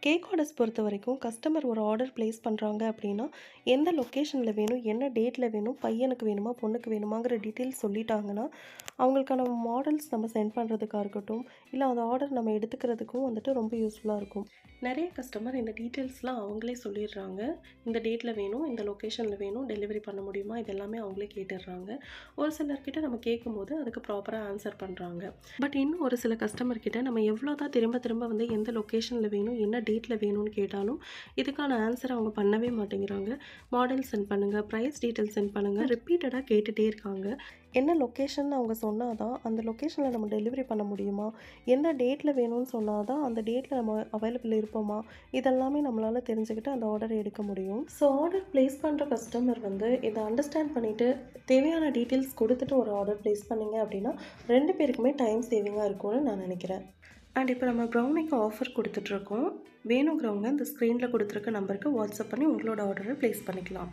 Cake orders பொறுத்தவரைக்கும் customer ஒரு order place பண்ணுறாங்க அப்படின்னா, எந்த லொக்கேஷனில் வேணும், என்ன டேட்டில் வேணும், பையனுக்கு வேணுமா, பொண்ணுக்கு வேணுமாங்கிற டீட்டெயில்ஸ் சொல்லிட்டாங்கன்னா, அவங்களுக்கான மாடல்ஸ் நம்ம சென்ட் பண்ணுறதுக்கா இருக்கட்டும், இல்லை அந்த ஆர்டர் நம்ம எடுத்துக்கிறதுக்கும் வந்துட்டு ரொம்ப யூஸ்ஃபுல்லாக இருக்கும். நிறைய கஸ்டமர் இந்த டீட்டெயில்ஸ்லாம் அவங்களே சொல்லிடுறாங்க. இந்த டேட்டில் வேணும், இந்த லொக்கேஷனில் வேணும், டெலிவரி பண்ண முடியுமா, இது எல்லாமே அவங்களே கேட்டுடுறாங்க. ஒரு சிலர்கிட்ட நம்ம கேட்கும்போது அதுக்கு ப்ராப்பராக ஆன்சர் பண்ணுறாங்க. பட் இன்னும் ஒரு சில கஸ்டமர் கிட்ட நம்ம எவ்வளோ தான் திரும்ப திரும்ப வந்து எந்த லொக்கேஷனில் வேணும், என்ன டேட்டில் வேணும்னு கேட்டாலும் இதுக்கான ஆன்சர் அவங்க பண்ணவே மாட்டேங்கிறாங்க. மாடல் சென்ட் பண்ணுங்கள், ப்ரைஸ் டீட்டெயில் சென்ட் பண்ணுங்கள், ரிப்பீட்டடாக கேட்டுகிட்டே இருக்காங்க. என்ன லொக்கேஷன் அவங்க சொன்னால் தான் அந்த லொக்கேஷனில் நம்ம டெலிவரி பண்ண முடியுமா, எந்த டேட்டில் வேணும்னு சொன்னால் தான் அந்த டேட்டில் நம்ம அவைலபிள் இருப்போமா, இதெல்லாமே நம்மளால் தெரிஞ்சுக்கிட்டு அந்த ஆர்டரை எடுக்க முடியும். ஸோ ஆர்டர் ப்ளேஸ் பண்ணுற கஸ்டமர் வந்து இதை அண்டர்ஸ்டாண்ட் பண்ணிவிட்டு தேவையான டீட்டெயில்ஸ் கொடுத்துட்டு ஒரு ஆர்டர் ப்ளேஸ் பண்ணிங்க அப்படின்னா 2 பேருக்குமே டைம் சேவிங்காக இருக்கும்னு நான் நினைக்கிறேன். அண்ட் இப்போ நம்ம ப்ரௌனிக்கு ஆஃபர் கொடுத்துட்ருக்கோம். வேணுங்கிறவங்க இந்த ஸ்க்ரீனில் கொடுத்துருக்க நம்பருக்கு வாட்ஸ்அப் பண்ணி உங்களோட ஆர்டரை ப்ளேஸ் பண்ணிக்கலாம்.